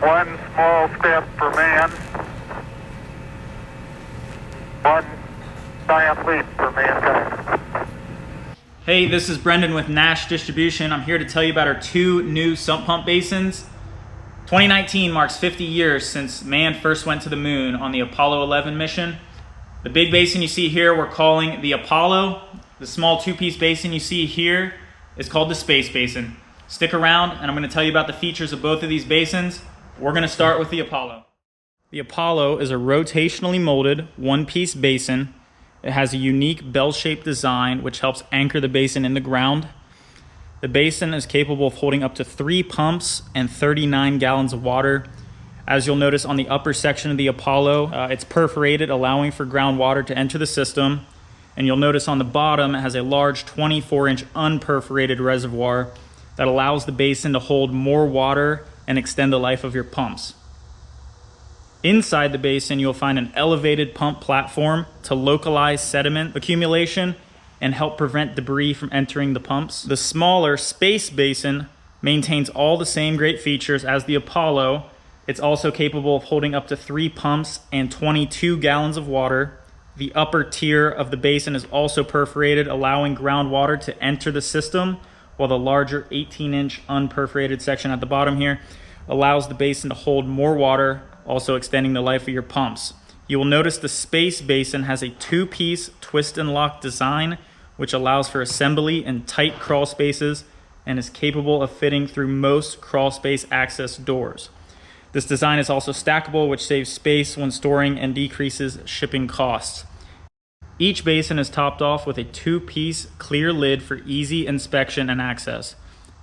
One small step for man, one giant leap for mankind. Hey, this is Brendan with Nash Distribution. I'm here to tell you about our two new sump pump basins. 2019 marks 50 years since man first went to the moon on the Apollo 11 mission. The big basin you see here we're calling the Apollo. The small two-piece basin you see here is called the Space Basin. Stick around and I'm going to tell you about the features of both of these basins. We're going to start with the Apollo. The Apollo is a rotationally molded one-piece basin. It has a unique bell-shaped design which helps anchor the basin in the ground. The basin is capable of holding up to 3 pumps and 39 gallons of water. As you'll notice on the upper section of the Apollo, it's perforated, allowing for groundwater to enter the system. And you'll notice on the bottom it has a large 24-inch unperforated reservoir that allows the basin to hold more water and extend the life of your pumps. Inside the basin, you'll find an elevated pump platform to localize sediment accumulation and help prevent debris from entering the pumps. The smaller Space Basin maintains all the same great features as the Apollo. It's also capable of holding up to 3 pumps and 22 gallons of water. The upper tier of the basin is also perforated, allowing groundwater to enter the system, while the larger 18-inch unperforated section at the bottom here allows the basin to hold more water, also extending the life of your pumps. You will notice the Space Basin has a 2-piece twist and lock design, which allows for assembly in tight crawl spaces and is capable of fitting through most crawl space access doors. This design is also stackable, which saves space when storing and decreases shipping costs. Each basin is topped off with a 2-piece clear lid for easy inspection and access.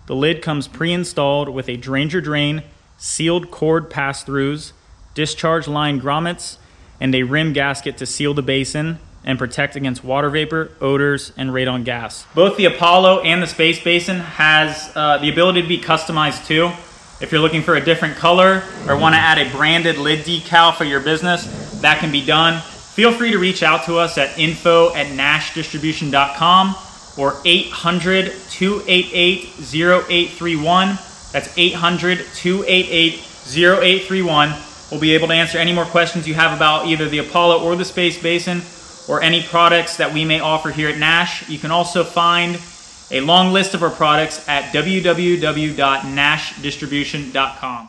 The lid comes pre-installed with a Dranger drain, sealed cord pass-throughs, discharge line grommets, and a rim gasket to seal the basin and protect against water vapor, odors, and radon gas. Both the Apollo and the Space Basin has the ability to be customized too. If you're looking for a different color or want to add a branded lid decal for your business, that can be done. Feel free to reach out to us at info@nashdistribution.com or 800-288-0831. That's 800-288-0831. We'll be able to answer any more questions you have about either the Apollo or the Space Basin or any products that we may offer here at Nash. You can also find a long list of our products at www.nashdistribution.com.